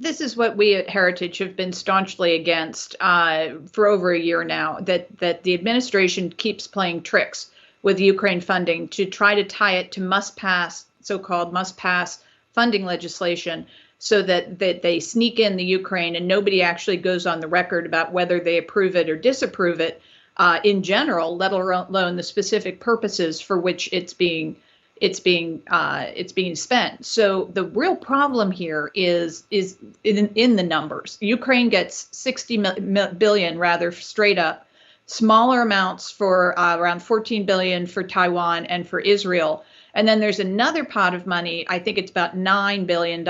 This is what we at Heritage have been staunchly against for over a year now, that the administration keeps playing tricks with Ukraine funding to try to tie it to must pass, so-called must pass funding legislation, so that they sneak in the Ukraine and nobody actually goes on the record about whether they approve it or disapprove it in general, let alone the specific purposes for which it's being spent. So the real problem here is in the numbers. Ukraine gets 60 billion rather straight up, smaller amounts for around 14 billion for Taiwan and for Israel. And then there's another pot of money, I think it's about $9 billion,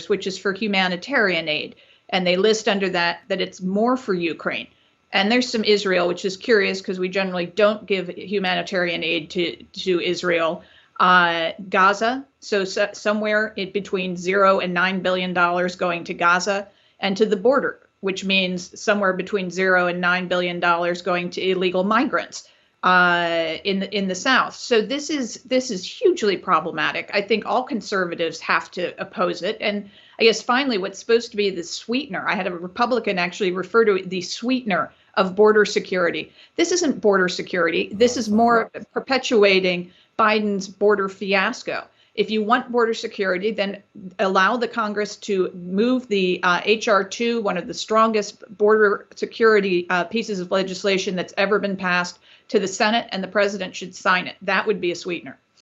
which is for humanitarian aid. And they list under that it's more for Ukraine. And there's some Israel, which is curious because we generally don't give humanitarian aid to Israel. Gaza, so somewhere in between $0 and $9 billion going to Gaza and to the border, which means somewhere between $0 and $9 billion going to illegal migrants in the South. So this is hugely problematic. I think all conservatives have to oppose it. And I guess finally, what's supposed to be the sweetener, I had a Republican actually refer to it the sweetener of border security. This isn't border security. This is more perpetuating Biden's border fiasco. If you want border security, then allow the Congress to move the H.R. 2, one of the strongest border security pieces of legislation that's ever been passed, to the Senate, and the president should sign it. That would be a sweetener.